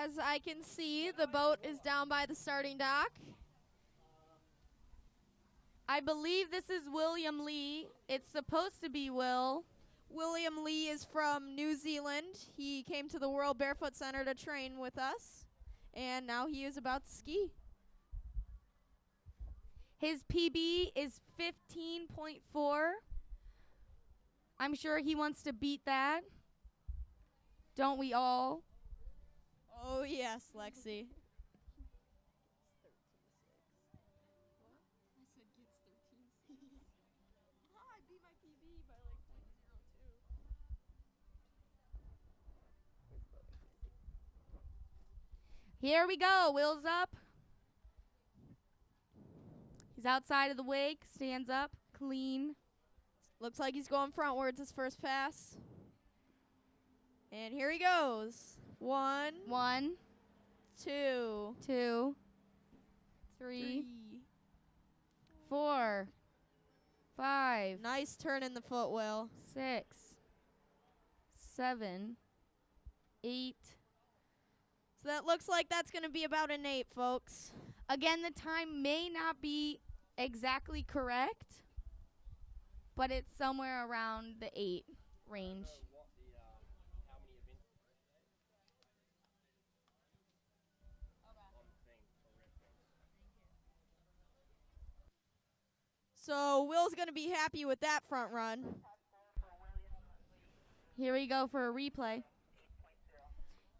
as I can see, the boat is down by the starting dock. I believe this is William Lee. It's supposed to be Will. William Lee is from New Zealand. He came to the World Barefoot Center to train with us, and now he is about to ski. His PB is 15.4. I'm sure he wants to beat that. Don't we all? Oh, yes, Lexi. Here we go. Will's up. He's outside of the wake. Stands up. Clean. Looks like he's going frontwards his first pass. And here he goes. 1, 2, 2, 3, 4, 5. Nice turn in the foot, Will. 6, 7, 8. So that looks like that's going to be about an 8, folks. Again, the time may not be exactly correct, but it's somewhere around the 8 range. So Will's going to be happy with that front run. Here we go for a replay.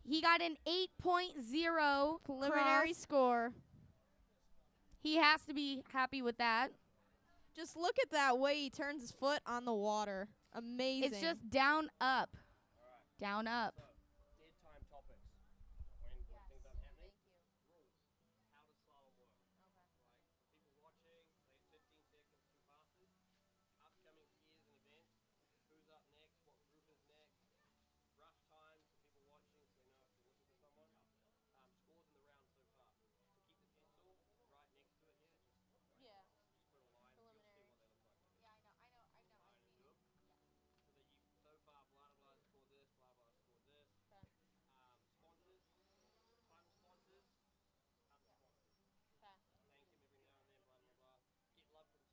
He got an 8.0 preliminary score. He has to be happy with that. Just look at that way he turns his foot on the water. Amazing. It's just down, up. Down, up. Dead time topics. When things aren't happening. Rules. How does slalom work? Like, for people watching, they 15 seconds, 2 passes. Upcoming skiers and events. Who's up next? What group is next? Rough times for people watching so they know if to listen to someone. Scores in the round so far. So keep the pencil right next to it here. Just put a line. You'll see what they look like. Yeah, I know. So that you, so far, blah, blah, blah, scored this, blah, blah, scored this. Sponsors, title sponsors, other sponsors. Thank him every now and then, blah, blah, blah.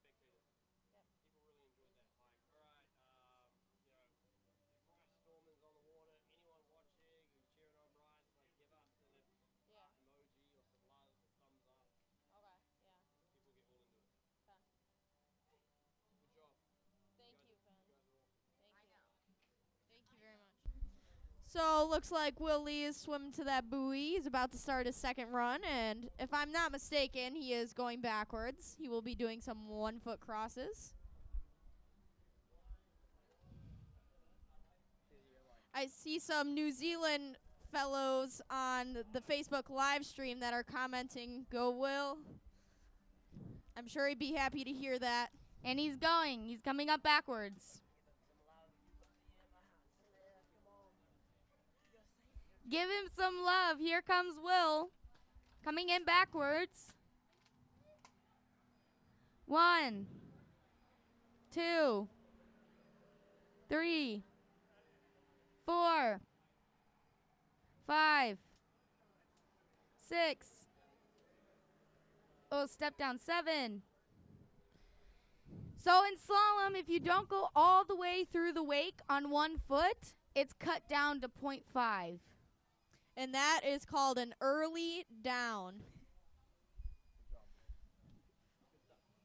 Get love from the spectators. People really enjoyed that. Like, all right, Bryce Storman's on the water. Anyone watching who's cheering on Bryce, like, give us an emoji or some love or thumbs up. People get all into it. Good job. Thank you, Ben. You guys are awesome. Thank you very much. So looks like Will Lee is swimming to that buoy. He's about to start his second run, and if I'm not mistaken, he is going backwards. He will be doing some 1-foot crosses. I see some New Zealand fellows on the Facebook live stream that are commenting, "Go Will." I'm sure he'd be happy to hear that. And he's going. He's coming up backwards. Give him some love. Here comes Will. Coming in backwards. 1, 2, 3, 4, 5, 6. Oh, step down. 7. So in slalom, if you don't go all the way through the wake on 1 foot, it's cut down to 0.5. And that is called an early down.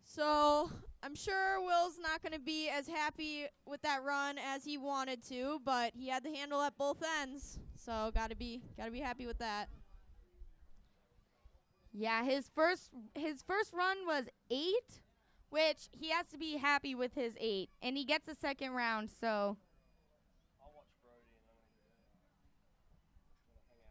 So I'm sure Will's not going to be as happy with that run as he wanted to, but he had the handle at both ends. So gotta be happy with that. Yeah, his first run was 8, which he has to be happy with his 8, and he gets a second round. So I'll watch Brody and I'm going to hang out till then.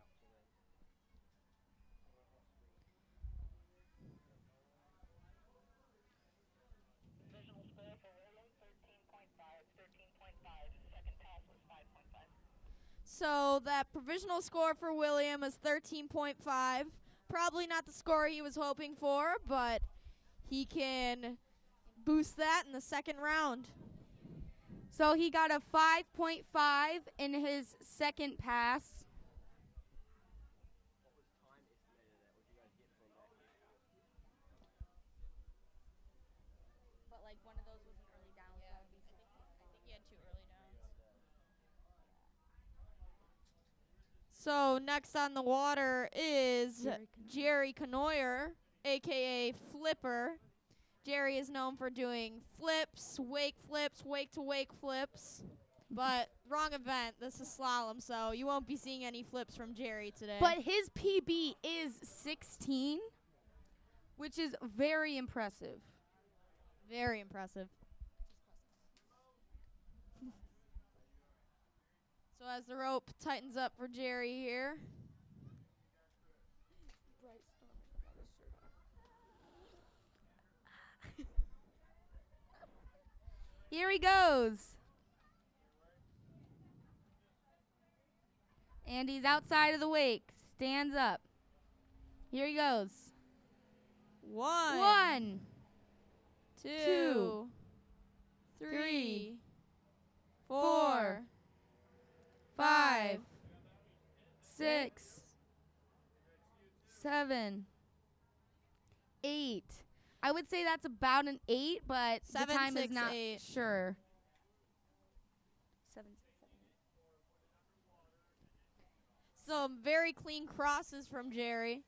Provisional score for William, 13.5. 13.5. His second pass was 5.5. So that provisional score for William is 13.5. Probably not the score he was hoping for, but he can boost that in the second round. So he got a 5.5 in his second pass. So next on the water is Jerry Canoyer, a.k.a. Flipper. Jerry is known for doing flips, wake to wake flips. But wrong event. This is slalom, so you won't be seeing any flips from Jerry today. But his PB is 16, which is very impressive. Very impressive. So as the rope tightens up for Jerry here. Here he goes. And he's outside of the wake. Stands up. Here he goes. 1, 2, 3, 4, 5, 6, 7, 8. I would say that's about an 8, but 7, the time 6, is not 8. sure. 7, 6, 7, 8. Some very clean crosses from Jerry.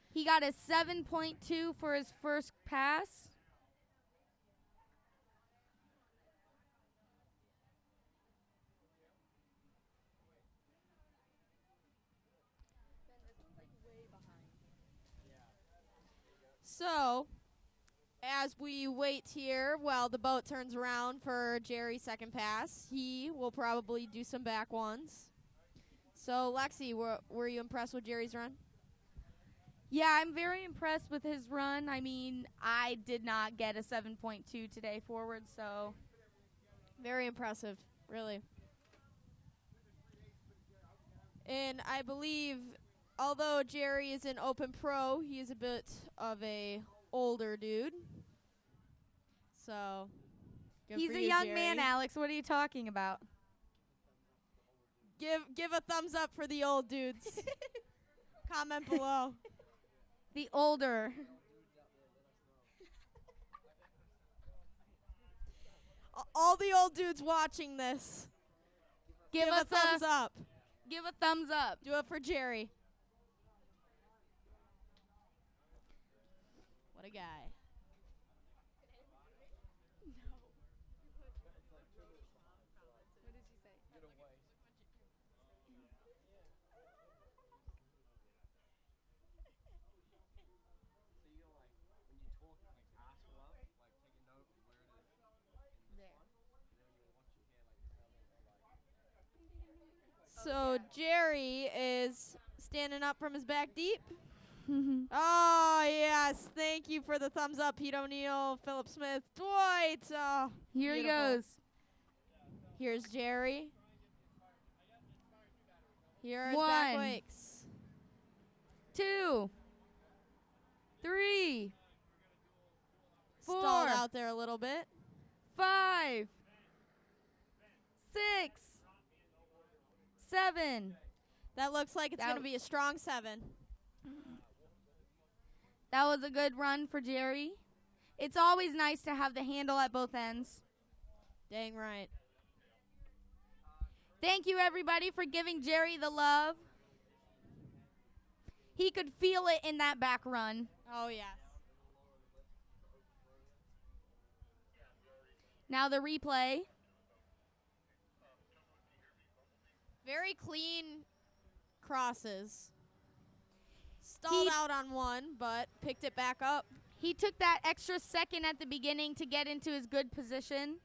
He got a 7.2 for his first pass. So, as we wait here while the boat turns around for Jerry's second pass, he will probably do some back ones. So, Lexi, were you impressed with Jerry's run? Yeah, I'm very impressed with his run. I mean, I did not get a 7.2 today forward, so. Very impressive, really. And I believe, although Jerry is an open pro, he is a bit of a older dude. So, good He's for a you, young Jerry. man, Alex. What are you talking about? Give a thumbs up for the old dudes. Comment below. The older. All the old dudes watching this, Give a us thumbs up. Give a thumbs up. Do it for Jerry. What a guy. So you like when you talk, like ask for love, like take a note of where it is in the front, and then when you're watching here, like So Jerry is standing up from his back deep. Oh, yes. Thank you for the thumbs up, Pete O'Neill, Philip Smith, Dwight. Oh, Here he beautiful. goes. Here's Jerry. Here are his 1, back wakes. 2, 3, 4, Stalled out there a little bit. 5, 6, 7. That looks like it's That going to be a strong 7. That was a good run for Jerry. It's always nice to have the handle at both ends. Dang right. Thank you, everybody, for giving Jerry the love. He could feel it in that back run. Oh, yes. Now the replay. Very clean crosses. Stalled out on one, but picked it back up. He took that extra second at the beginning to get into his good position.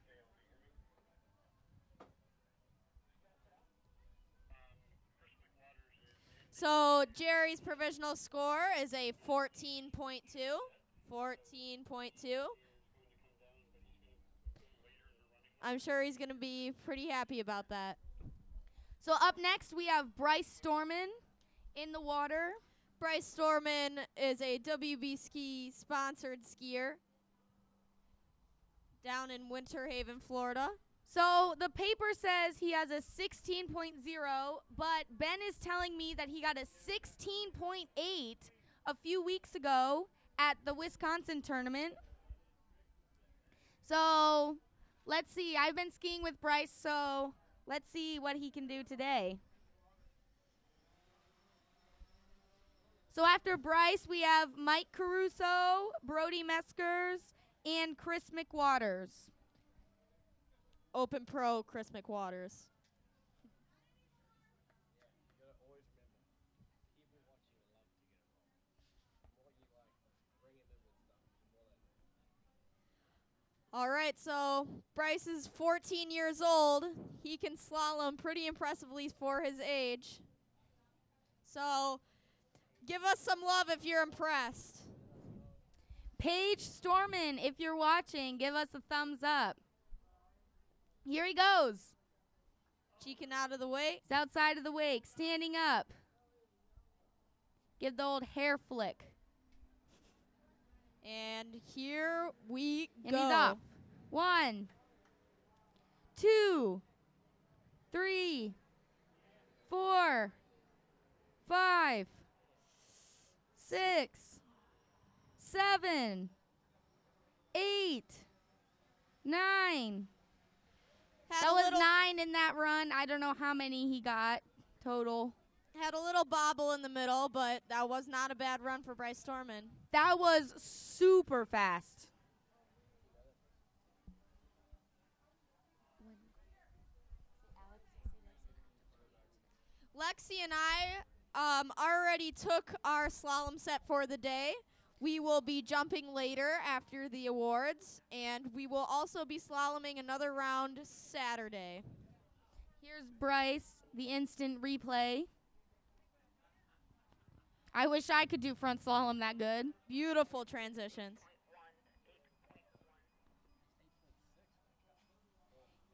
So Jerry's provisional score is a 14.2. 14.2. I'm sure he's going to be pretty happy about that. So up next, we have Bryce Storman in the water. Bryce Storman is a WB Ski sponsored skier down in Winter Haven, Florida. So the paper says he has a 16.0, but Ben is telling me that he got a 16.8 a few weeks ago at the Wisconsin tournament. So let's see. I've been skiing with Bryce, so let's see what he can do today. So after Bryce, we have Mike Caruso, Brody Meskers, and Chris McWaters. Open Pro Chris McWaters. You gotta always remember, people watching love to get it wrong. The more you bring them in with stuff, the more they know. All right, so Bryce is 14 years old. He can slalom pretty impressively for his age. So give us some love if you're impressed. Paige Storman, if you're watching, give us a thumbs up. Here he goes. Cheeking out of the way. He's outside of the wake, standing up. Give the old hair flick. And here we And go. he's off. 1, 2, 3, 4, 5, 6, 7, 8, 9. Had That a was little, 9 in that run. I don't know how many he got total. had a little bobble in the middle, but that was not a bad run for Bryce Storman. That was super fast. Lexi and I already took our slalom set for the day. We will be jumping later after the awards, and we will also be slaloming another round Saturday. Here's Bryce, the instant replay. I wish I could do front slalom that good. Beautiful transitions.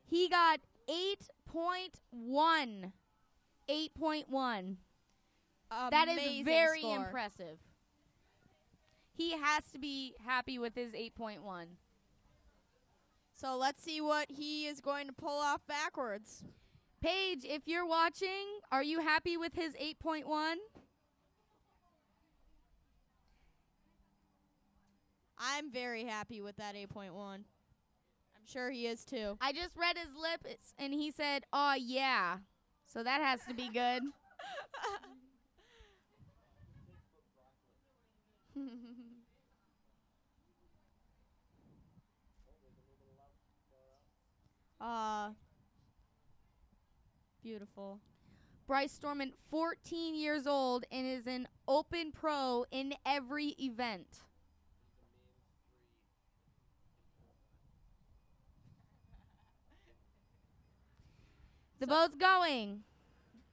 He got 8.1. 8.1. That is Amazing very score. impressive. He has to be happy with his 8.1. So let's see what he is going to pull off backwards. Paige, if you're watching, are you happy with his 8.1? I'm very happy with that 8.1. I'm sure he is too. I just read his lips, and he said, "Oh yeah." So that has to be good. Beautiful. Bryce Storman, 14 years old, and is an open pro in every event. The boat's going.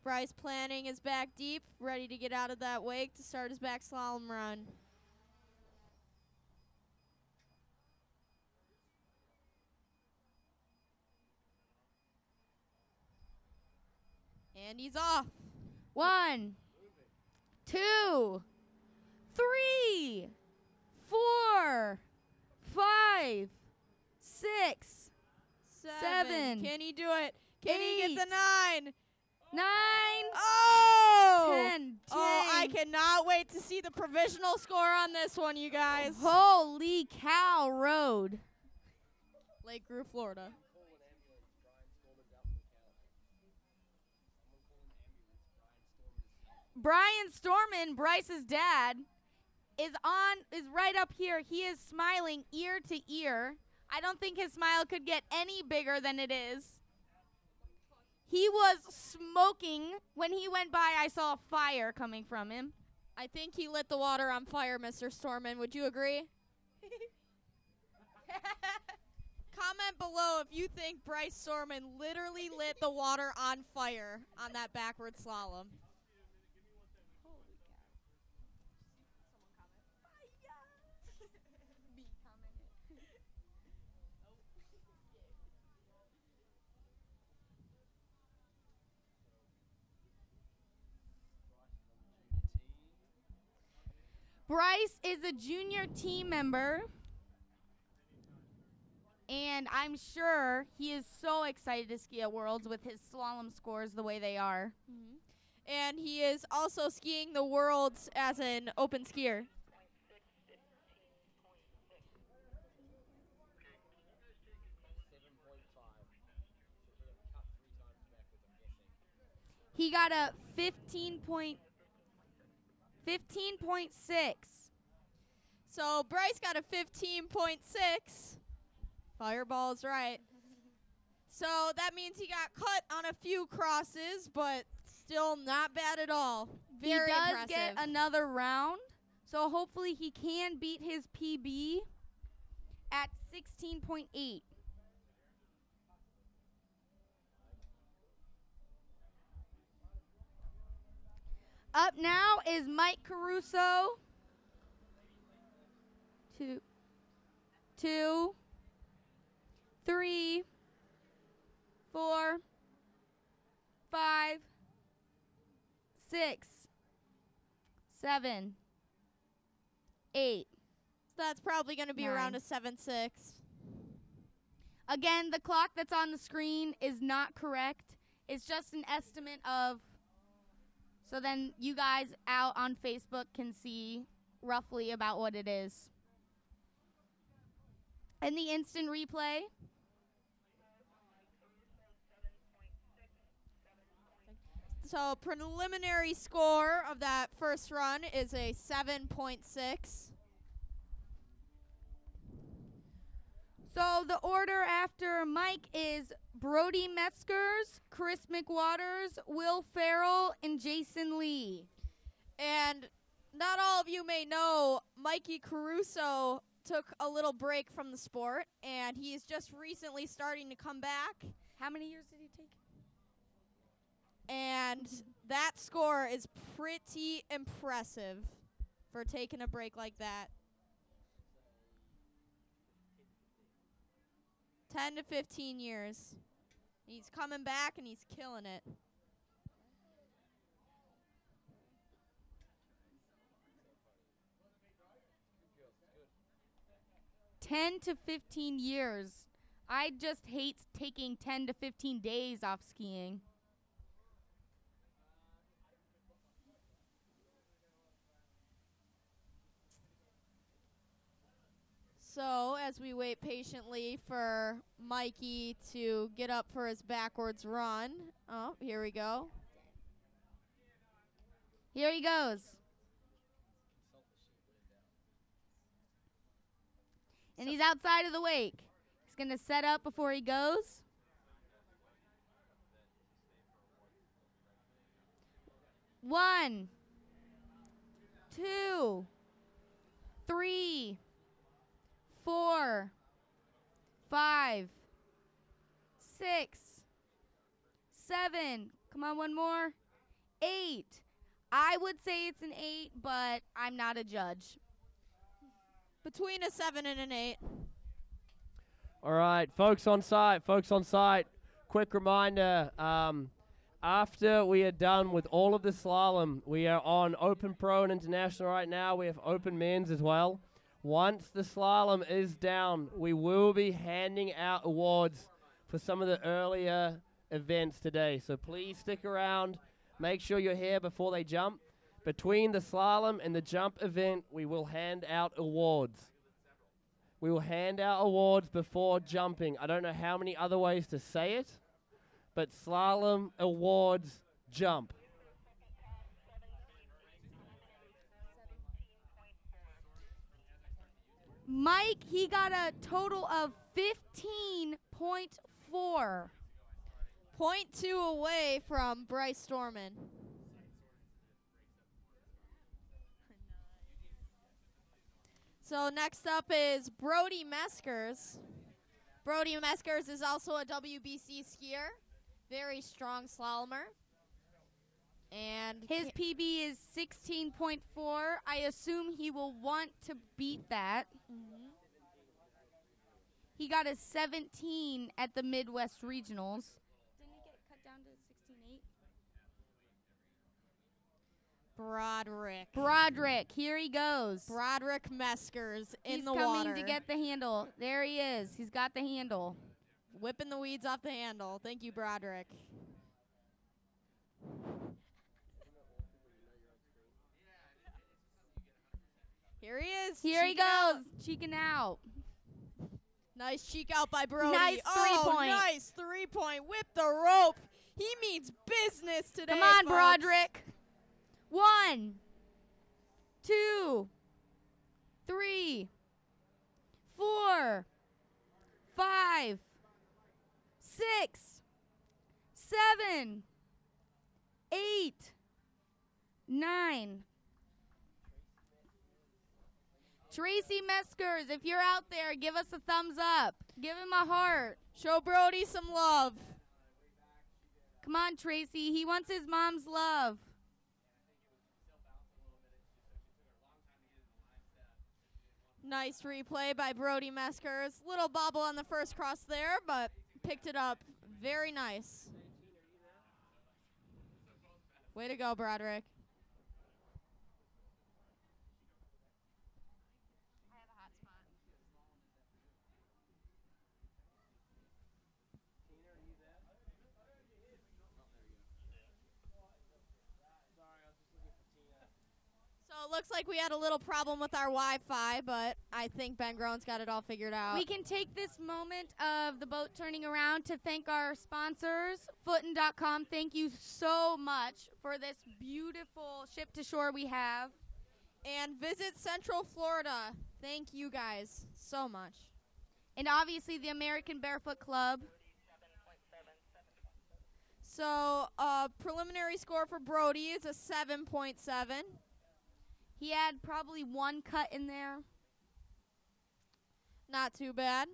Bryce planning his back deep, ready to get out of that wake to start his back slalom run. And he's off. 1, 2, 3, 4, 5, 6, 7, Can he do it? Can he get the 9? 9, Oh! 10. Oh, I Dang. cannot wait to see the provisional score on this one, you guys. Holy cow, road. Lake Grove, Florida. Call an ambulance, Brian Storman's out. Someone call an ambulance, Brian Storman's out. Brian Storman, Bryce's dad, is right up here. He is smiling ear to ear. I don't think his smile could get any bigger than it is. He was smoking. When he went by, I saw fire coming from him. I think he lit the water on fire, Mr. Storman. Would you agree? Comment below if you think Bryce Storman literally lit the water on fire on that backward slalom. Bryce is a junior team member, and I'm sure he is so excited to ski at Worlds with his slalom scores the way they are. And he is also skiing the Worlds as an open skier. He got a 15.6. So Bryce got a 15.6. Fireball's right. So that means he got cut on a few crosses, but still not bad at all. Very he does impressive. get another round, so hopefully he can beat his PB at 16.8. Up now is Mike Caruso. Two, 3, 4, 5, 6, 7, 8. So that's probably going to be 9. around a 7.6. Again, the clock that's on the screen is not correct. It's just an estimate of, so then you guys out on Facebook can see roughly about what it is. And the instant replay, So preliminary score of that first run is a 7.6. so the order after Mike is Brody Metzgers, Chris McWaters, Will Farrell, and Jason Lee. And not all of you may know, Mikey Caruso took a little break from the sport, and he is just recently starting to come back. How many years did he take? And that score is pretty impressive for taking a break like that. 10 to 15 years. He's coming back, and he's killing it. Good. 10 to 15 years. I just hate taking 10 to 15 days off skiing. So, as we wait patiently for Mikey to get up for his backwards run. Oh, here we go. Here he goes. And he's outside of the wake. He's going to set up before he goes. One, 2, 3, 4, 5, 6, 7. Come on, one more. 8. I would say it's an 8, but I'm not a judge. Between a 7 and an 8. All right, folks on site. Quick reminder, after we are done with all of the slalom, we are on Open Pro and International right now. We have Open Men's as well. Once the slalom is down, we will be handing out awards for some of the earlier events today. So please stick around. Make sure you're here before they jump. Between the slalom and the jump event, we will hand out awards. We will hand out awards before jumping. I don't know how many other ways to say it, but slalom, awards, jump. Mike, he got a total of 15.4. 0.2 away from Bryce Storman. So next up is Brody Meskers. Brody Meskers is also a WBC skier. Very strong slalomer. And His PB is 16.4. I assume he will want to beat that. He got a 17 at the Midwest Regionals. Didn't he get cut down to 16.8? Broderick, here he goes. Broderick Meskers in He's the water. coming to get the handle. There he is. He's got the handle. Whipping the weeds off the handle. Thank you, Broderick. Here he is. Here he cheeking out. goes, cheeking out. Nice cheek out by Brody. Nice 3-point. Nice 3-point. Whip the rope. He means business today. Come on, folks. Broderick. 1, 2, 3, 4, 5, 6, 7, 8, 9. Tracy Meskers, if you're out there, give us a thumbs up. Give him a heart. Show Brody some love. Come on, Tracy. He wants his mom's love. Nice replay by Brody Meskers. Little bobble on the first cross there, but picked it up. Very nice. Way to go, Broderick. So it looks like we had a little problem with our Wi-Fi, but I think Ben Groen's got it all figured out. We can take this moment of the boat turning around to thank our sponsors, Footin.com. Thank you so much for this beautiful ship to shore we have. And visit Central Florida. Thank you guys so much. And obviously the American Barefoot Club. So preliminary score for Brody is a 7.7. He had probably one cut in there. Not too bad.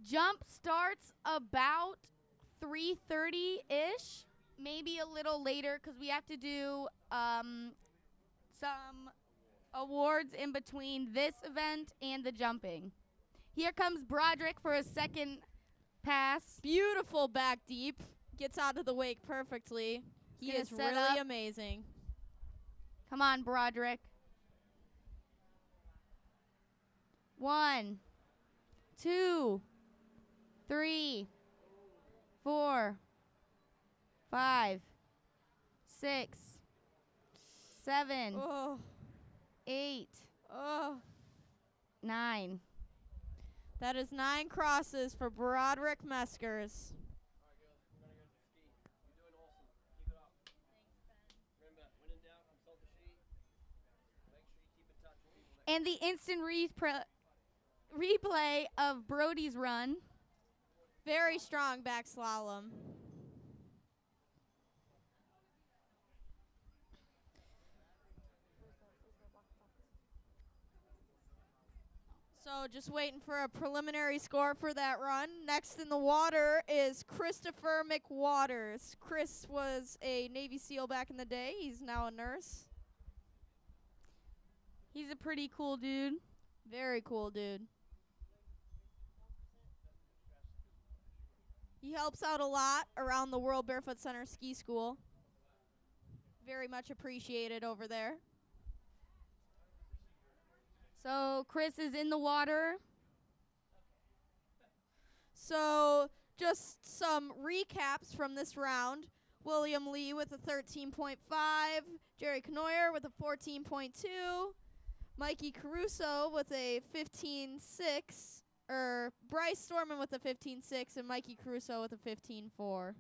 Jump starts about 3:30-ish, maybe a little later because we have to do some awards in between this event and the jumping. Here comes Broderick for a second pass. Beautiful back deep. Gets out of the wake perfectly. He Gonna is set really up. amazing. Come on, Broderick. 1, 2, 3, 4, 5, 6, 7, Oh, 8, oh. 9. That is 9 crosses for Broderick Meskers. You're doing awesome. Keep it up. Remember, when in doubt, consult the sheet. Make sure you keep in touch with people next. And the instant replay of Brody's run. Very strong back slalom. So just waiting for a preliminary score for that run. Next in the water is Christopher McWaters. Chris was a Navy SEAL back in the day. He's now a nurse. He's a pretty cool dude. Very cool dude. He helps out a lot around the World Barefoot Center Ski School. Very much appreciated over there. So Chris is in the water. So just some recaps from this round. William Lee with a 13.5, Jerry Knoyer with a 14.2, Mikey Caruso with a 15.6, Bryce Storman with a 15.6, and Mikey Caruso with a 15.4.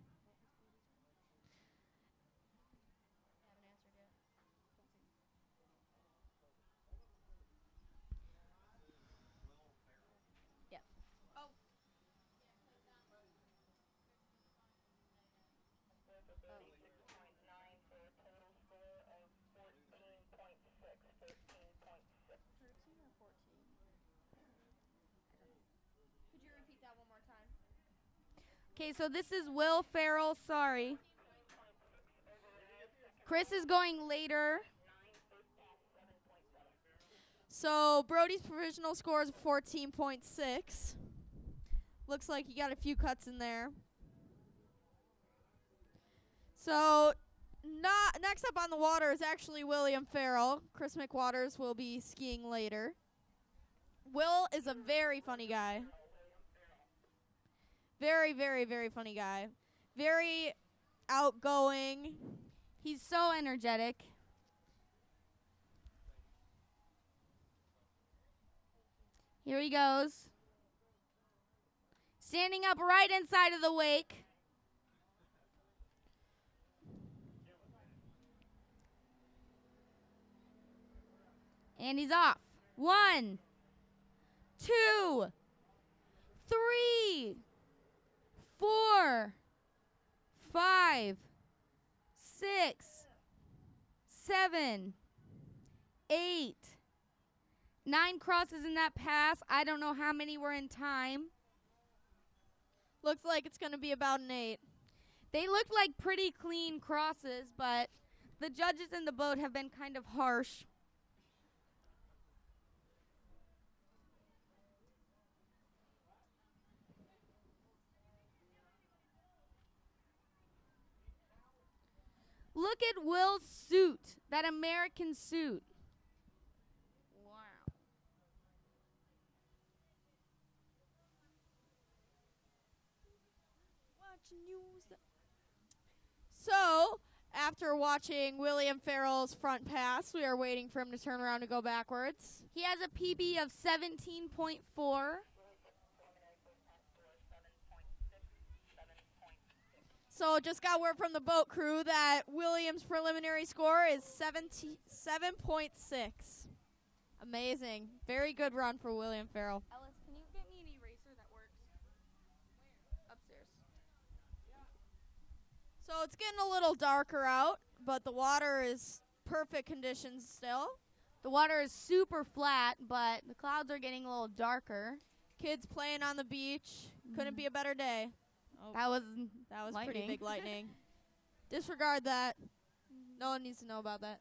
Okay, so this is Will Farrell. Sorry. Chris is going later. So Brody's provisional score is 14.6. Looks like he got a few cuts in there. So next up on the water is actually William Farrell. Chris McWaters will be skiing later. Will is a very funny guy. Very, very, very funny guy. Very outgoing. He's so energetic. Here he goes. Standing up right inside of the wake. And he's off. 1, 2, 3, 4, 5, 6, 7, 8, 9 crosses in that pass. I don't know how many were in time. Looks like it's going to be about an 8. They looked like pretty clean crosses, but the judges in the boat have been kind of harsh. Look at Will's suit, that American suit. Wow. So, after watching William Farrell's front pass, we are waiting for him to turn around to go backwards. He has a PB of 17.4. So, just got word from the boat crew that William's preliminary score is 7.6. Amazing. Very good run for William Farrell. Ellis, can you get me an eraser that works? Upstairs. So, it's getting a little darker out, but the water is perfect conditions still. The water is super flat, but the clouds are getting a little darker. Kids playing on the beach. Couldn't be a better day. Oh, That was pretty lightning. big lightning. Disregard that. No one needs to know about that.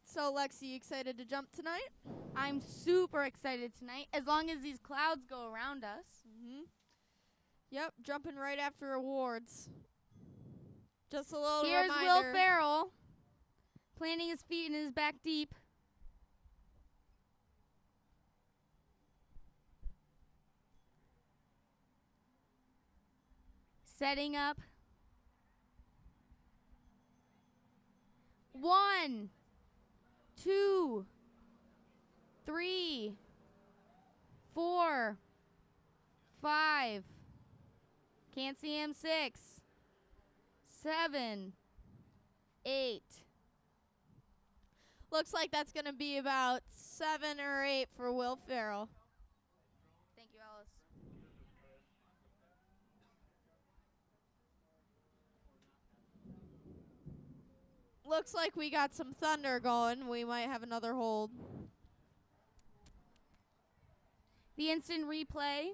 So, Lexi, you excited to jump tonight? I'm super excited tonight, as long as these clouds go around us. Mm-hmm. Yep, jumping right after awards. Just a little Here's reminder. Will Farrell, planting his feet in his back deep. Setting up. 1, 2, 3, 4, 5. Can't see him. 6, 7, 8. Looks like that's going to be about 7 or 8 for Will Farrell. Thank you, Alice. Looks like we got some thunder going. We might have another hold. The instant replay.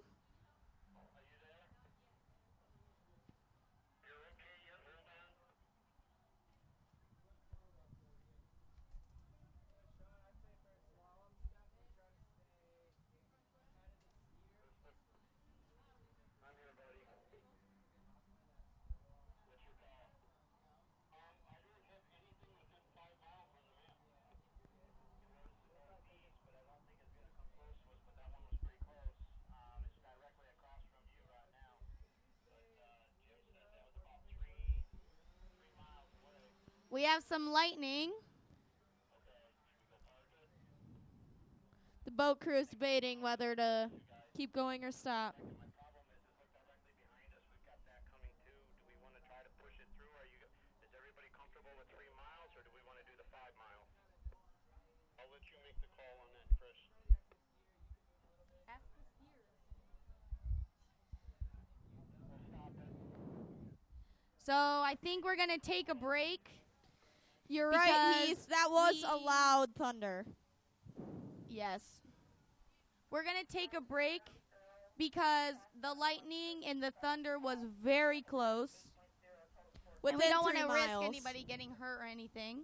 We have some lightning. The boat crew is debating whether to keep going or stop. So I think we're going to take a break. You're right, Because Heath. That was a we- loud thunder. Yes. We're going to take a break because the lightning and the thunder was very close. And we Within don't want 3 to risk miles. anybody getting hurt or anything.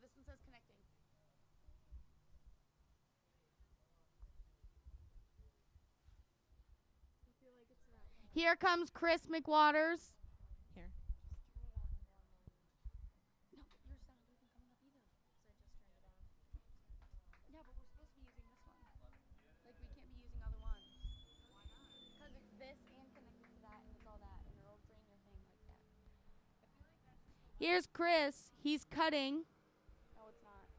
this one says connecting. Here comes Chris McWaters. Here. No, your sound isn't coming up either. Yeah, but we're supposed to be using this one. Like, we can't be using other ones. Why not? Because it's this and connected to that, and it's all that, and it'll drain your thing like that. Here's Chris. He's cutting. No, it's not.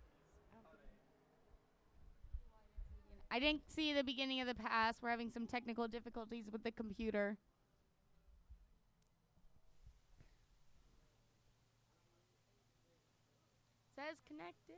I didn't see the beginning of the pass. We're having some technical difficulties with the computer. Says connected.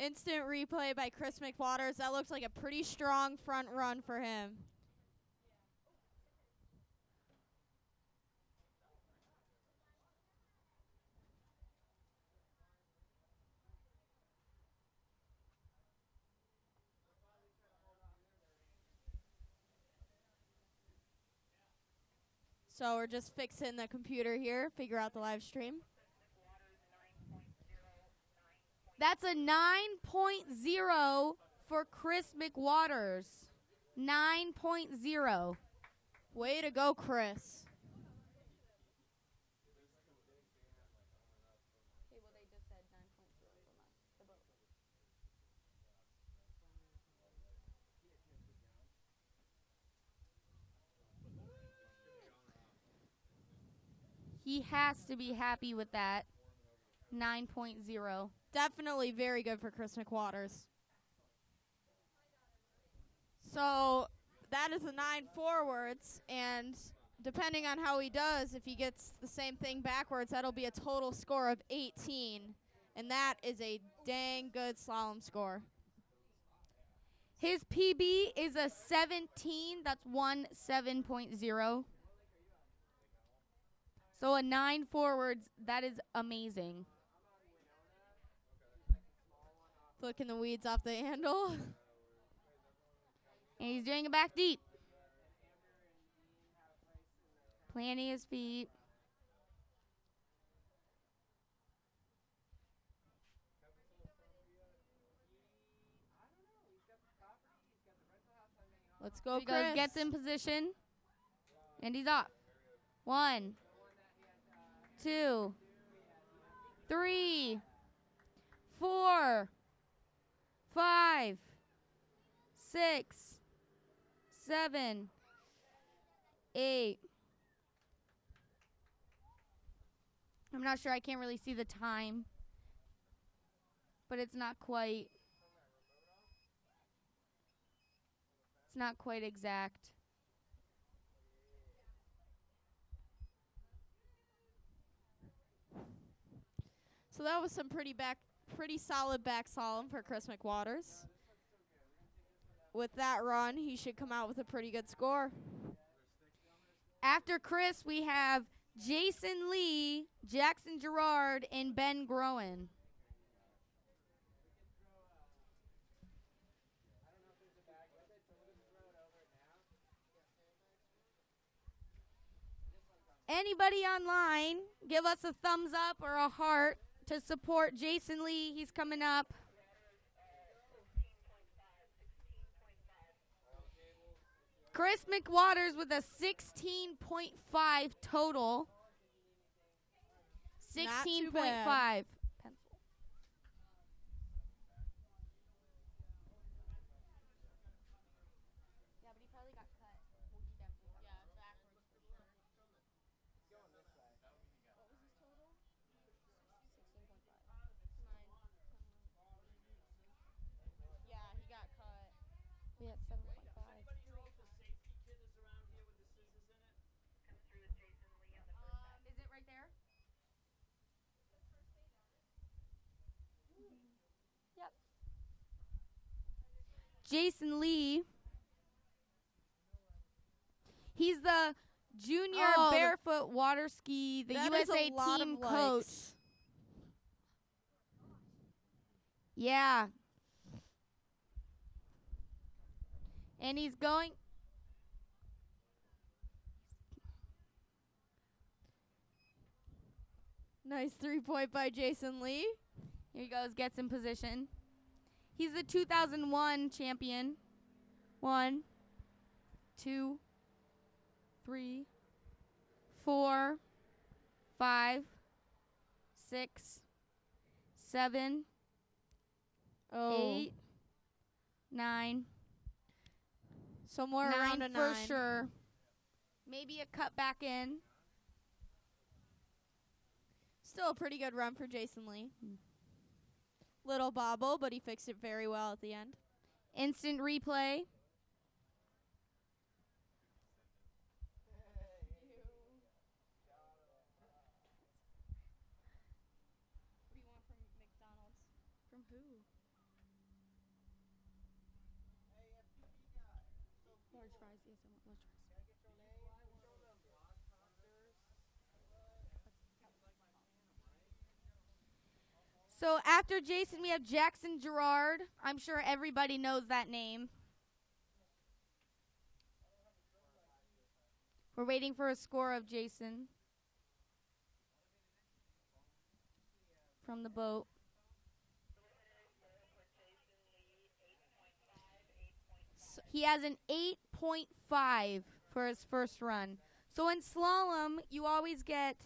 Instant replay by Chris McWaters. That looks like a pretty strong front run for him. So we're just fixing the computer here, figure out the live stream. That's a 9.0 for Chris McWaters. 9.0. Way to go, Chris. Okay, well, they just said 9.0 for both. He has to be happy with that. 9.0. Definitely very good for Chris McWaters. So that is a 9 forwards, and depending on how he does, if he gets the same thing backwards, that'll be a total score of 18, and that is a dang good slalom score. His PB is a 17. That's 17.0. So a 9 forwards, that is amazing. Flicking the weeds off the handle. And he's doing a back deep. Planting his feet. Let's go, Here he goes, Chris. gets in position. And he's off. 1, 2, 3, 4, 5, 6, 7, 8. I'm not sure. I can't really see the time. But it's not quite. It's not quite exact. So that was some pretty solid back slalom for Chris McWaters. With that run, he should come out with a pretty good score. After Chris, we have Jason Lee, Jackson Gerard, and Ben Groen. Anybody online, give us a thumbs up or a heart to support Jason Lee. He's coming up. Chris McWaters with a 16.5 total. Not too 16.5. bad. Pencil. Yeah, but he probably got cut. Well, he definitely got cut. Backwards for sure. What was his total? 16.5. Yeah, he got cut. We had 7.5. Anybody know if the safety kit is around here with the scissors in it? Comes through with Jason Lee on the first half. Is it right there? Yep. Jason Lee. He's the junior Oh, barefoot water ski, the That is a USA lot team of coach. likes. Yeah. And he's going. Nice 3-point by Jason Lee. Here he goes, gets in position. He's the 2001 champion. 1, 2, 3, 4, 5, 6, 7, Oh. 8, 9. Somewhere 9 around a for 9. sure. Maybe a cut back in. Still a pretty good run for Jason Lee. Little bobble, but he fixed it very well at the end. Instant replay. What do you want from McDonald's? From who? Large fries. Yes, I want large fries. So after Jason, we have Jackson Gerard. I'm sure everybody knows that name. We're waiting for a score of Jason from the boat. He has an 8.5 for his first run. So in slalom, you always get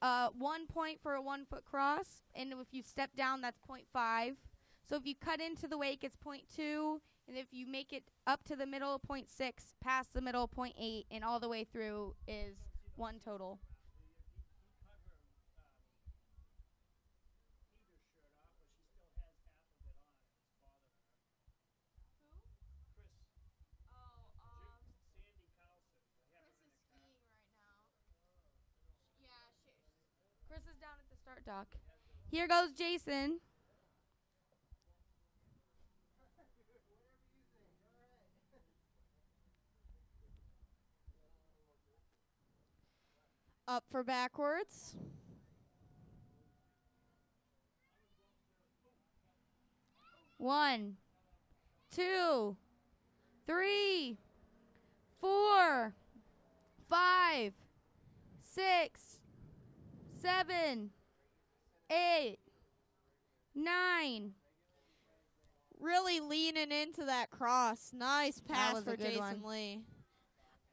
1 point for a 1 foot cross, and if you step down, that's 0.5. So if you cut into the wake, it's 0.2, and if you make it up to the middle, 0.6, past the middle, 0.8, and all the way through is 1 total. Chris is down at the start dock. Here goes Jason. Up for backwards. One, 2, 3, 4, 5, 6, 7, 8, 9. Really leaning into that cross. Nice pass was a for good Jason one. Lee.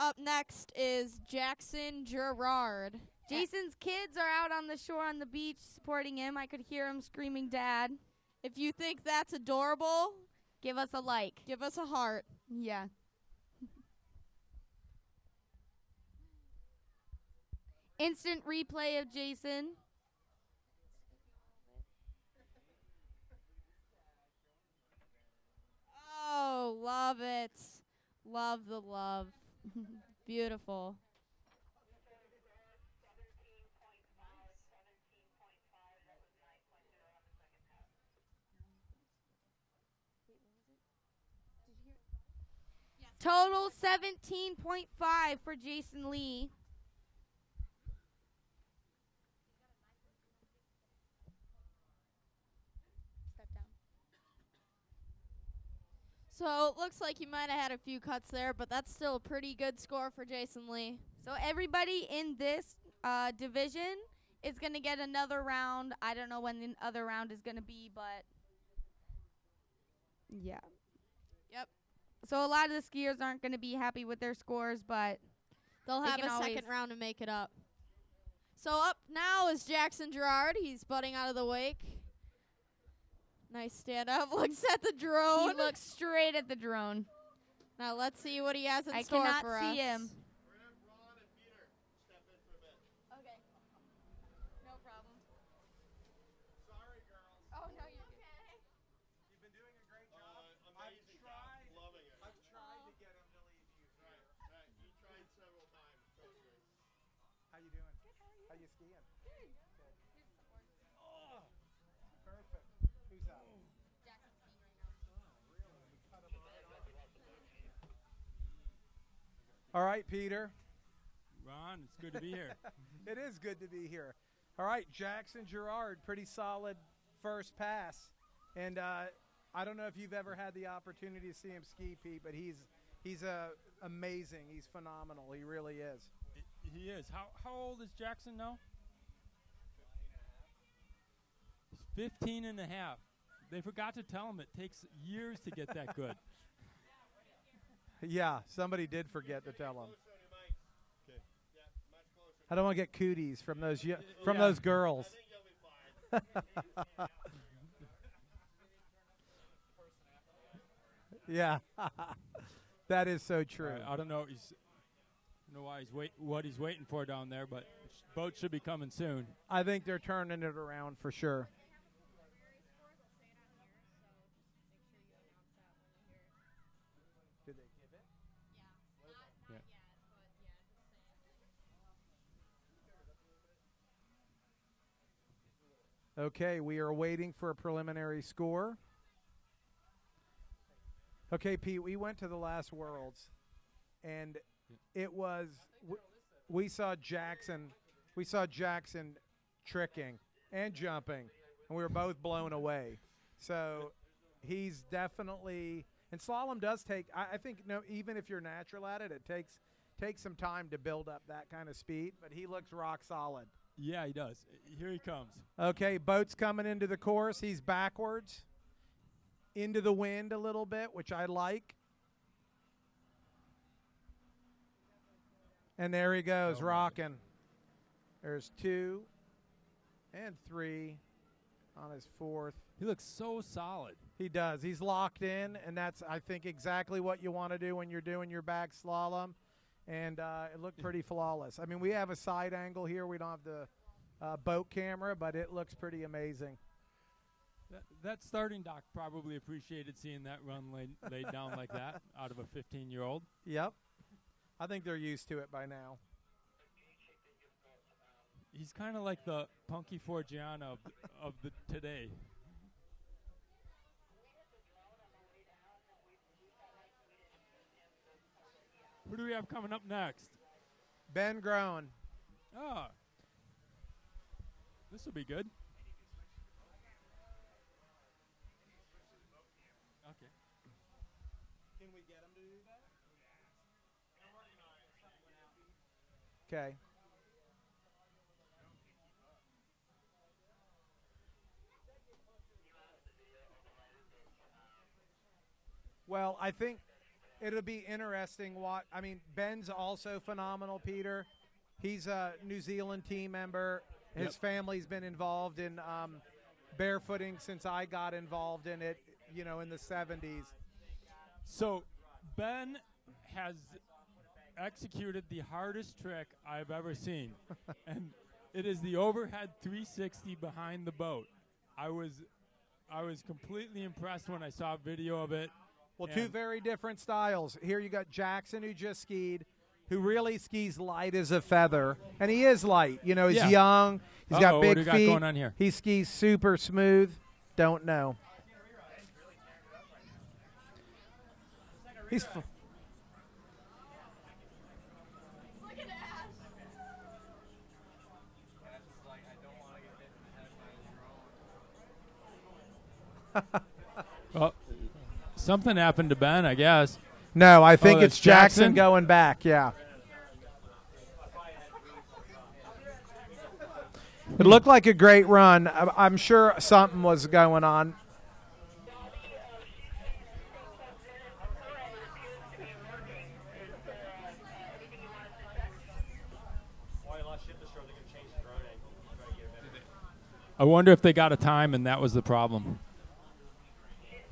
Up next is Jackson Gerard. Jason's kids are out on the shore on the beach supporting him. I could hear him screaming, "Dad." If you think that's adorable, Give us a like. give us a heart. Yeah. Instant replay of Jason. Oh, love it. Love the love. Beautiful. 17.5. That was 9.0 on the second pass. Total 17.5 for Jason Lee. Step down. So it looks like he might have had a few cuts there, but that's still a pretty good score for Jason Lee. So everybody in this division is going to get another round. I don't know when the other round is going to be, but yeah. Yep. So a lot of the skiers aren't going to be happy with their scores, but They'll They have can a always- second round to make it up. So up now is Jackson Gerard. He's butting out of the wake. Nice stand up. Looks at the drone. he looks straight at the drone. Now let's see what he has in I store cannot for see us. him. We're gonna have Ron and Peter step in for a bit. Okay. No problem. Sorry, girls. Oh, no, you're okay. You've been doing a great job. Amazing job. Loving it. I've tried to get him to leave you here. Right. You tried several times. Trust me. How you doing? Good. How you skiing? Good. Good. Here's some more. Oh, perfect. Who's that? Jackson's skiing right now. Really? We cut him right off. All right, Peter. Ron, it's good to be here. It is good to be here. All right, Jackson Gerard, pretty solid first pass. And I don't know if you've ever had the opportunity to see him ski, Pete, but he's amazing. He's phenomenal. He really is. He is. How old is Jackson now? He's 15 and a half. They forgot to tell him it takes years to get that good. Yeah, somebody did forget to tell him. I don't want to get cooties from those those girls. Yeah, that is so true. I don't know. I don't know why what he's waiting for down there, but boat should be coming soon. I think they're turning it around for sure. Did they give it? Yeah. Okay, we are waiting for a preliminary score. Okay, Pete, we went to the last Worlds, and it was we saw Jackson tricking and jumping, and we were both blown away. So he's definitely, and slalom does take. I think even if you're natural at it, it takes some time to build up that kind of speed. But he looks rock solid. Yeah, he does. Here he comes. Okay, boat's coming into the course. He's backwards, into the wind a little bit, which I like. And there he goes, rocking. There's 2 and 3 on his 4th. He looks so solid. He does. He's locked in, and that's, I think, exactly what you want to do when you're doing your back slalom. And it looked pretty flawless. I mean, we have a side angle here. We don't have the boat camera, but it looks pretty amazing. That starting dock probably appreciated seeing that run laid down like that out of a 15-year-old. Yep. I think they're used to it by now. He's kind of like the Punky Forgiana of the today. Who do we have coming up next? Ben Groen. Oh. This will be good. Okay. Can we get him to do that? Okay. Well, I think it'll be interesting. I mean, Ben's also phenomenal, Peter. He's a New Zealand team member. His family's been involved in barefooting since I got involved in it, in the 70s. So Ben has executed the hardest trick I've ever seen, and it is the overhead 360 behind the boat. I was completely impressed when I saw a video of it. Well, 2 very different styles. Here you got Jackson, who just skied, who really skis light as a feather, and he is light. He's young. He's got big what do we feet. got going on here? He skis super smooth. Don't know. He's. Well, something happened to Ben, I guess. No, I think it's it's Jackson Jackson? going back, yeah. It looked like a great run. I'm sure something was going on. I wonder if they got a time and that was the problem.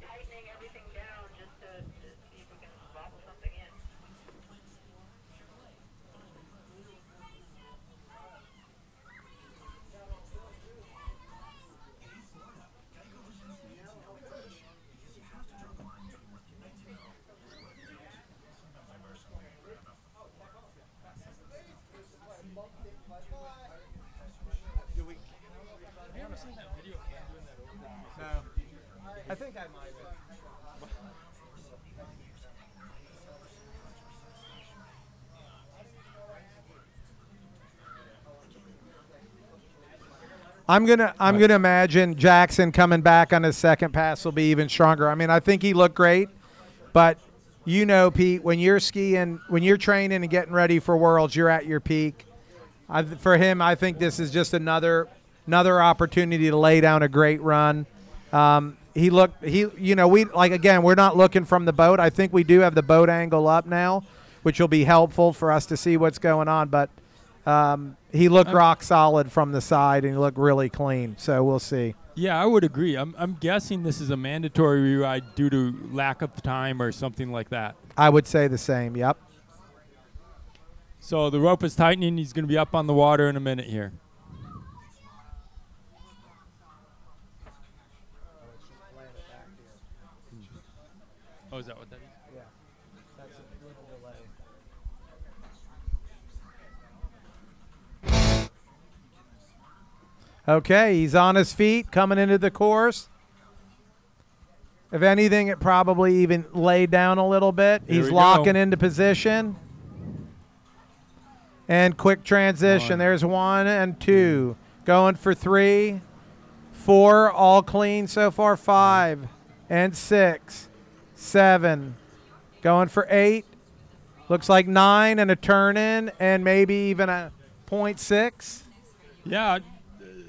Tightening everything down just to see if we can bobble something in. Have you ever seen that video of Ben doing that over? No. I'm gonna imagine Jackson coming back on his second pass will be even stronger. I mean, I think he looked great, but you know, Pete, when you're skiing, when you're training and getting ready for Worlds, you're at your peak. For him, I think this is just another opportunity to lay down a great run. We're not looking from the boat. I think we do have the boat angle up now, which will be helpful for us to see what's going on. But he looked rock solid from the side, and he looked really clean. So we'll see. Yeah, I would agree. I'm guessing this is a mandatory reride due to lack of time or something like that. I would say the same. Yep. So the rope is tightening. He's going to be up on the water in a minute here. Oh, is that what that is? Yeah. That's a delay. Okay, he's on his feet coming into the course. If anything, it probably even laid down a little bit. He's locking into position. And quick transition. There's 1 and 2. Going for 3, 4, all clean so far. 5 and 6, 7. Going for 8. Looks like 9 and a turn in, and maybe even a 0.6. Yeah,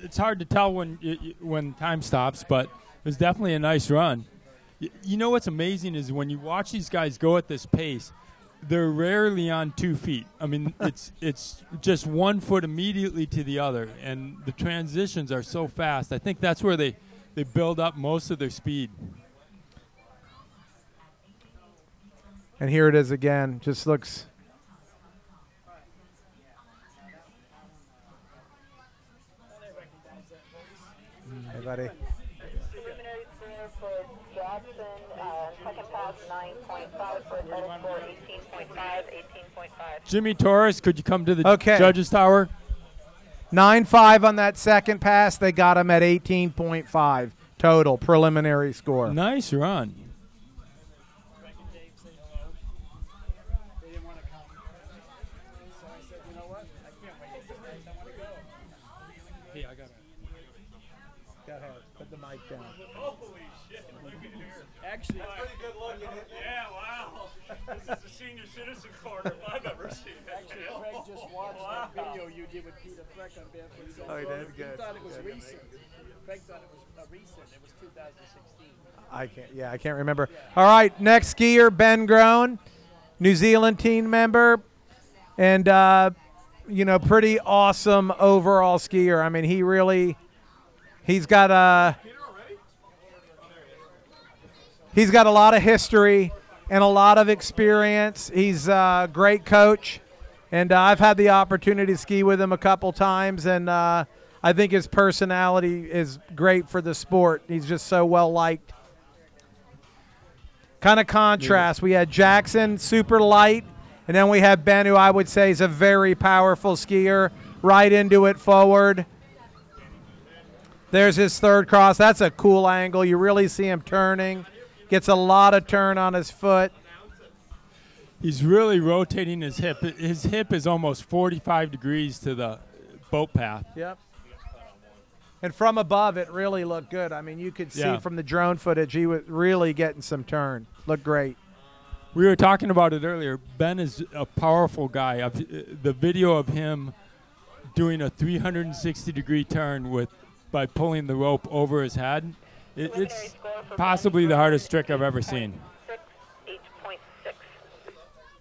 it's hard to tell when time stops, but it was definitely a nice run. You know what's amazing is when you watch these guys go at this pace, they're rarely on 2 feet. I mean, it's just 1 foot immediately to the other, and the transitions are so fast. I think that's where they build up most of their speed. And here it is again. Just looks. Hey, buddy. Preliminary score for Jackson, second pass 9.5 for a total score 18.5, 18.5. Jimmy Torres, could you come to the Okay. judges' tower? 9.5 on that second pass. They got him at 18.5 total preliminary score. Nice run. Hey, I got it. Go ahead. Put the mic down. Holy shit, look at here. Actually, pretty good looking. Yeah, wow. This is the senior citizen corner if I've ever seen it. Actually, Craig just watched that video you did with Peter Freck on Barefoot. Oh, he did? Good. He thought it was Good. recent. Craig thought it was recent. It was 2016. I can't remember. All right, next skier, Ben Groen, New Zealand team member, and pretty awesome overall skier. I mean, he's got a lot of history and a lot of experience. He's a great coach, and I've had the opportunity to ski with him a couple times, and I think his personality is great for the sport. He's just so well liked. Kind of contrast. We had Jackson, super light, and then we have Ben, who I would say is a very powerful skier, right into it forward. There's his third cross. That's a cool angle. You really see him turning. Gets a lot of turn on his foot. He's really rotating his hip. His hip is almost 45 degrees to the boat path. Yep. And from above, it really looked good. I mean, you could see from the drone footage, he was really getting some turn. Looked great. We were talking about it earlier. Ben is a powerful guy. The video of him doing a 360-degree turn by pulling the rope over his head, it's possibly the hardest trick I've ever seen. 8.6.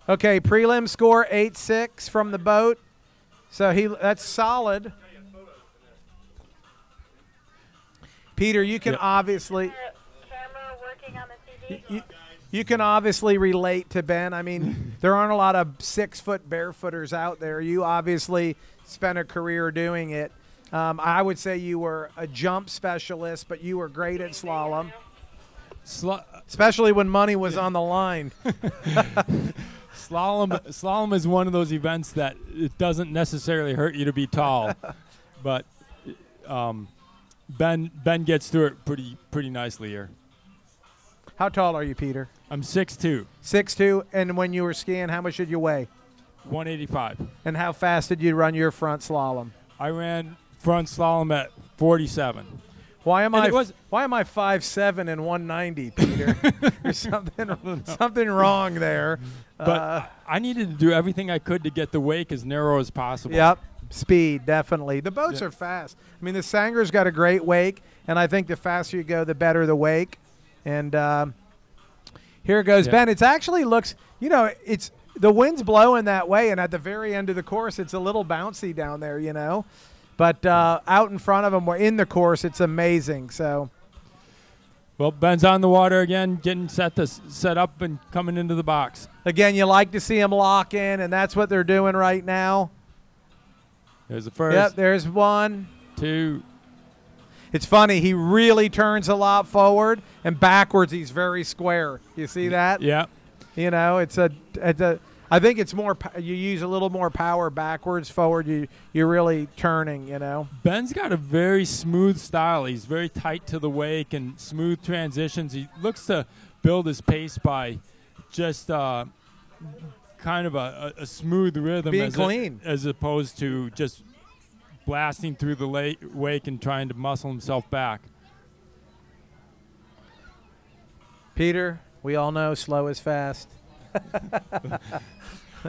Okay, prelim score 8.6 from the boat. So that's solid. Peter, you can obviously Camera working on the TV. you can obviously relate to Ben. I mean, there aren't a lot of 6-foot barefooters out there. You obviously spent a career doing it. I would say you were a jump specialist, but you were great at slalom, especially when money was on the line. Slalom is one of those events that it doesn't necessarily hurt you to be tall, but Ben gets through it pretty nicely here. How tall are you, Peter? I'm 6'2". 6'2", and when you were skiing, how much did you weigh? 185. And how fast did you run your front slalom? I ran front slalom at 47. Why am And I it was- why am I 5'7" and 190, Peter? There's something wrong there. But I needed to do everything I could to get the wake as narrow as possible. Yep, speed definitely. The boats are fast. I mean, the Sanger's got a great wake, and I think the faster you go, the better the wake. And here goes Ben. It actually looks, you know, it's the wind's blowing that way, and at the very end of the course, it's a little bouncy down there, you know. But out in front of them, we're in the course. It's amazing. So, well, Ben's on the water again, getting set up and coming into the box. again, you like to see them lock in, and that's what they're doing right now. There's the first. Yep, there's one. 2. It's funny. He really turns a lot forward, and backwards he's very square. You see that? Yeah. You know, it's a I think it's more. You use a little more power backwards. Forward, you're really turning. You know. Ben's got a very smooth style. He's very tight to the wake and smooth transitions. He looks to build his pace by just kind of a smooth rhythm, Being clean, as opposed to just blasting through the wake and trying to muscle himself back. Peter, we all know slow is fast.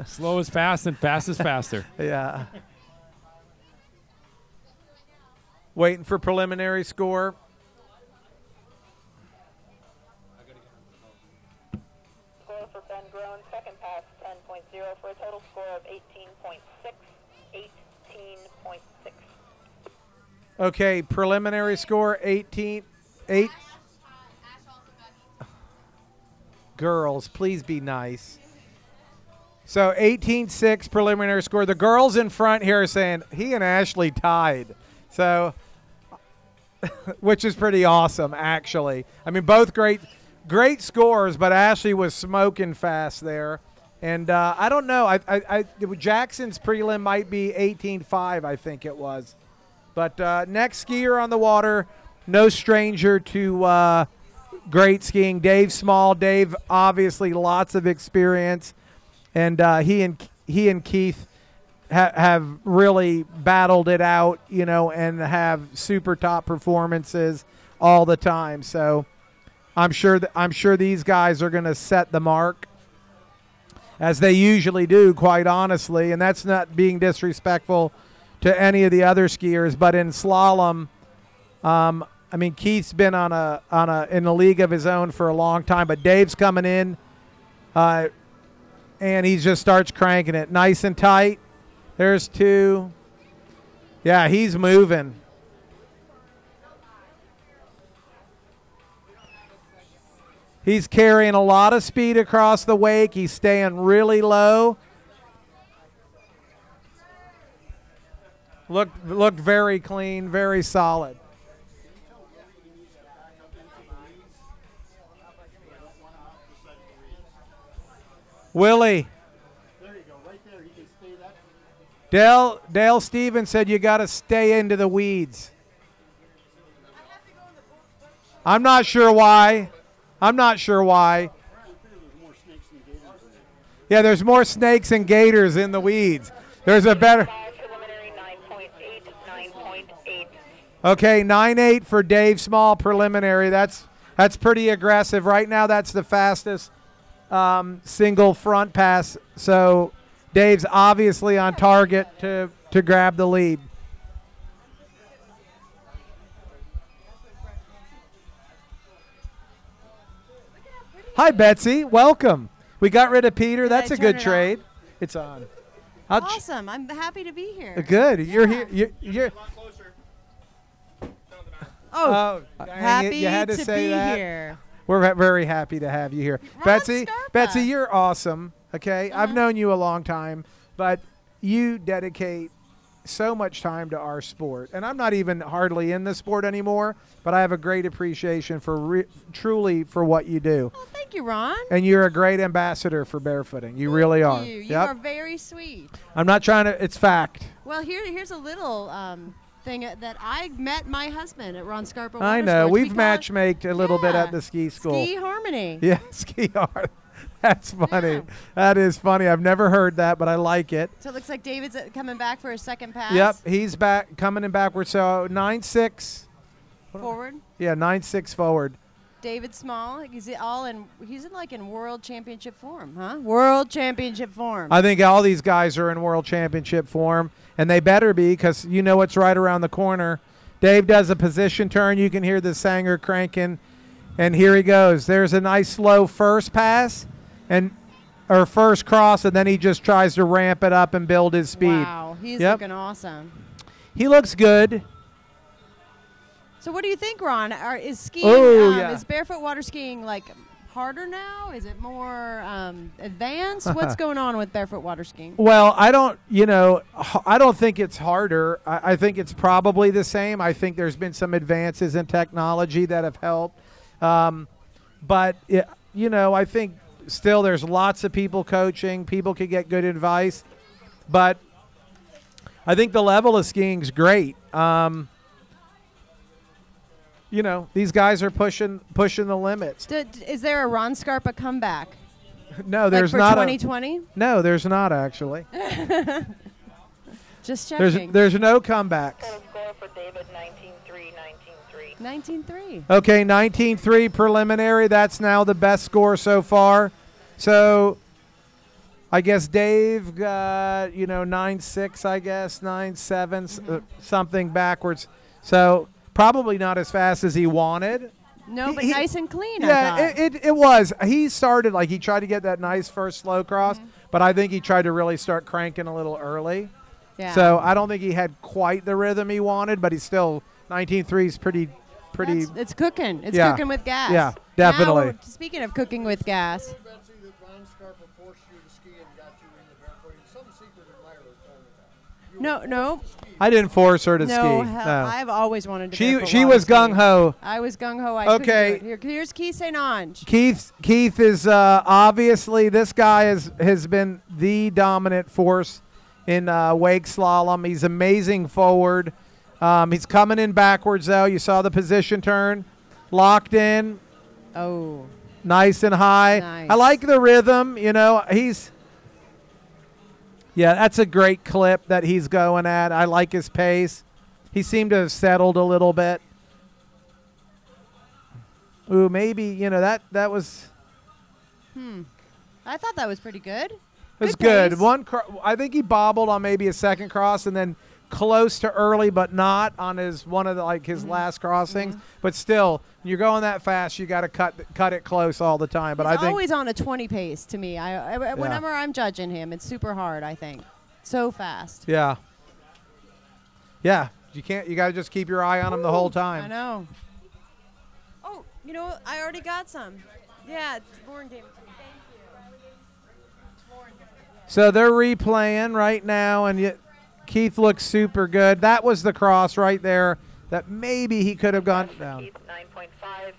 Slow is fast and fast is faster. Yeah. Waiting for preliminary score. Score for Ben Groen, second pass 10.0 for a total score of 18.6. 18.6. Okay, preliminary score 18. 8. Girls, please be nice. So 18-6 preliminary score. The girls in front here are saying he and Ashley tied. So, which is pretty awesome, actually. I mean, both great scores, but Ashley was smoking fast there. And I don't know. Jackson's prelim might be 18-5, I think it was. But next skier on the water, no stranger to great skiing. Dave Small. Dave, obviously, lots of experience. And he and Keith have really battled it out, you know, and have super top performances all the time. So I'm sure these guys are going to set the mark, as they usually do, quite honestly. And that's not being disrespectful to any of the other skiers, but in slalom, I mean, Keith's been in a league of his own for a long time, but Dave's coming in. And he just starts cranking it nice and tight. There's 2. Yeah, he's moving. He's carrying a lot of speed across the wake. He's staying really low. Looked very clean, very solid. Willie. There you go, right there. He can stay that. Dale Stevens said you got to stay into the weeds. I'm not sure why. Yeah, there's more snakes and gators in the weeds. There's a better. Preliminary 9.8, 9.8. Okay, 9.8 for Dave Small preliminary. That's pretty aggressive. Right now, that's the fastest single front pass. So Dave's obviously on target to grab the lead. Hi, Betsy. Welcome. We got rid of Peter. That's a good trade. It's on. Awesome. I'm happy to be here. Good. You're here. You're Oh, dang it, happy you had to to say be that. here. We're very happy to have you here. Ron Betsy, Scarpa. you're awesome, okay? I've known you a long time, but you dedicate so much time to our sport. And I'm not even hardly in the sport anymore, but I have a great appreciation for truly for what you do. Well, thank you, Ron. And you're a great ambassador for barefooting. You really are. You are very sweet. I'm not trying to, it's fact. Well, here's a little thing that I met my husband at Ron Scarpa I Water know. Sports. We've matchmaked a little bit at the ski school. Ski Harmony. Yeah, ski hard. That's funny. Yeah. That is funny. I've never heard that, but I like it. So it looks like David's coming back for his second pass. Yep, he's back, coming in backwards. So 9-6. Forward. Yeah, 9-6 forward. David Small. He's in world championship form, huh? World championship form. I think all these guys are in world championship form, and they better be because you know what's right around the corner. Dave does a position turn. You can hear the Sanger cranking, and here he goes. There's a nice slow first pass or first cross, and then he just tries to ramp it up and build his speed. Wow, he's looking awesome. He looks good. So what do you think, Ron? Is skiing, is barefoot water skiing like harder now? Is it more advanced? What's going on with barefoot water skiing? Well, I don't think it's harder. I think it's probably the same. I think there's been some advances in technology that have helped. But, I think still there's lots of people coaching. People can get good advice. But I think the level of skiing is great. These guys are pushing the limits. Is there a Ron Scarpa comeback? No, there's for not. 2020? No, there's not actually. Just checking. There's no comebacks. Total score for David, 19-3, 19-3. 19-3. Okay, 19-3 preliminary. That's now the best score so far. So I guess Dave got, 9-6, I guess, 9-7, something backwards. So probably not as fast as he wanted. No, but nice and clean, Yeah, I thought. it was. He started, he tried to get that nice first slow cross, but I think he tried to really start cranking a little early. Yeah. So I don't think he had quite the rhythm he wanted, but he's still 19-3 is pretty. It's cooking. It's Yeah. cooking with gas. Yeah, definitely. Now, speaking of cooking with gas, Betsy, that Ron Scarpa forced you to ski and got you into barefooting. Some secret admirer told me that. no, I didn't force her to no, ski. hell, No. I've always wanted to. She barefoot she water was ski. gung ho. I was gung ho. Okay. Here's Keith St. Ange. Keith is obviously, this guy has been the dominant force in wake slalom. He's amazing forward. He's coming in backwards though. You saw the position turn, locked in, Oh, nice and high. Nice. I like the rhythm. That's a great clip that he's going at. I like his pace. He seemed to have settled a little bit. Ooh, maybe, that was I thought that was pretty good. it was good. pace. I think he bobbled on maybe a second cross and then close to early, but not on his last crossings. But still, you're going that fast, you got to cut it close all the time. But He's I think always on a 20 pace to me. Whenever I'm judging him, it's super hard. I think so fast. yeah. You got to just keep your eye on him the whole time. I know. Oh, I already got some. Yeah, it's Lauren gave it to me. So they're replaying right now, and Keith looks super good. That was the cross right there that maybe he could have gone down. Keith, 9.5,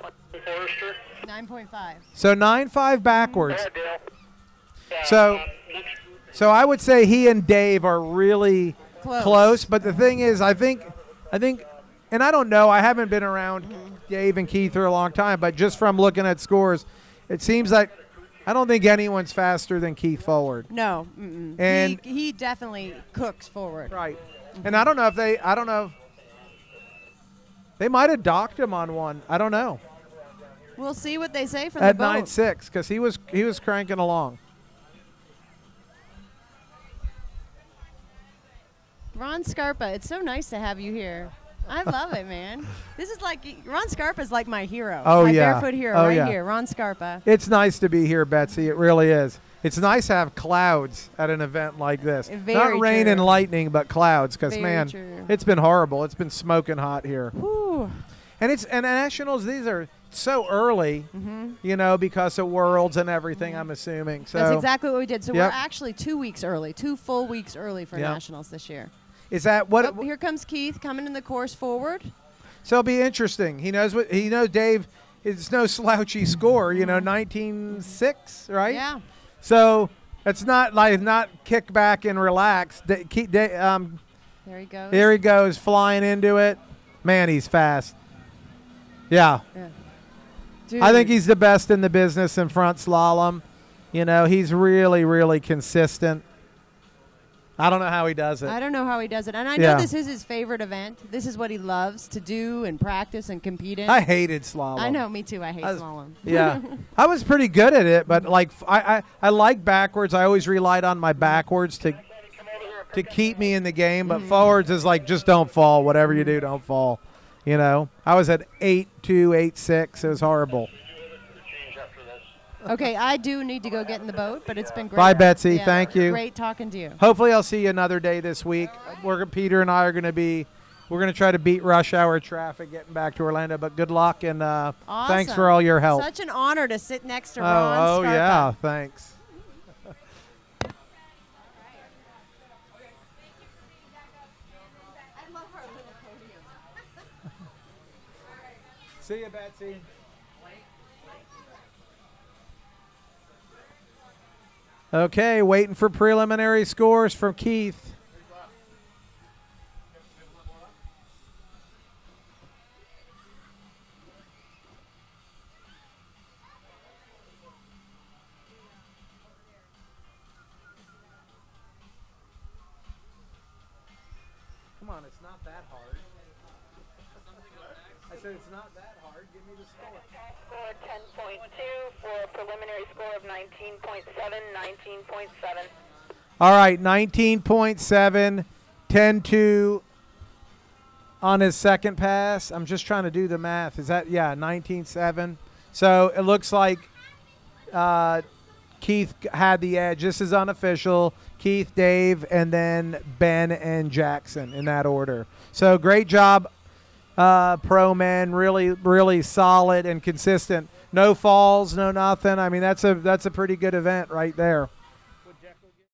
9.4. 9.5. So 9-5 backwards. Go ahead, Dale. So I would say he and Dave are really close. But the thing is, I think, and I don't know, I haven't been around Dave and Keith for a long time, but just from looking at scores, it seems like I don't think anyone's faster than Keith forward. No. And he definitely cooks forward. right. And I don't know if they might have docked him on one. I don't know. We'll see what they say from At the boat. 9.6 because he was cranking along. Ron Scarpa, it's so nice to have you here. I love it, man. This is Ron Scarpa's like my hero. Oh, my yeah. barefoot hero Oh, right yeah. here. Ron Scarpa. It's nice to be here, Betsy. It really is. It's nice to have clouds at an event like this. Very Not rain true. and lightning, but clouds. Because Very man, true. it's been horrible. It's been smoking hot here. Whew. And nationals. These are so early, because of worlds and everything. I'm assuming. So That's exactly what we did. So Yep. we're actually 2 weeks early, 2 full weeks early for Yep. nationals this year. is that what? Here comes Keith coming in the course forward. So it'll be interesting. He knows Dave. It's no slouchy score. 19.6, right? Yeah. So it's not kick back and relax. There he goes. There he goes, flying into it. Man, he's fast. Yeah. Dude. I think he's the best in the business in front slalom. You know, he's really, really consistent. I don't know how he does it. I don't know how he does it. And I know this is his favorite event. This is what he loves to do and practice and compete in. I hated slalom. I know, me too. I hate slalom. Yeah. I was pretty good at it, but like I like backwards. I always relied on my backwards to keep me in the game, but forwards is like just don't fall. Whatever you do, don't fall. You know, I was at 8.2, 8.6. It was horrible. Okay, I do need to go get in the boat, but it's been great. Bye, Betsy. Yeah, thank you. Great talking to you. Hopefully, I'll see you another day this week. Peter and I are going to be. We're going to try to beat rush hour traffic getting back to Orlando. But good luck and thanks for all your help. Such an honor to sit next to Ron. Oh yeah, thanks. See you, Betsy. Okay, waiting for preliminary scores from Keith. Come on, it's not that hard. I said it's not that hard. Give me the score. Score 10.2 for a preliminary score of 19.7, 19.7. All right, 19.7, 10.2 on his second pass. I'm just trying to do the math. Is that, yeah, 19.7. So it looks like Keith had the edge. This is unofficial. Keith, Dave, and then Ben and Jackson in that order. So great job, pro men. Really, really solid and consistent. No falls, no nothing. I mean, that's a pretty good event right there.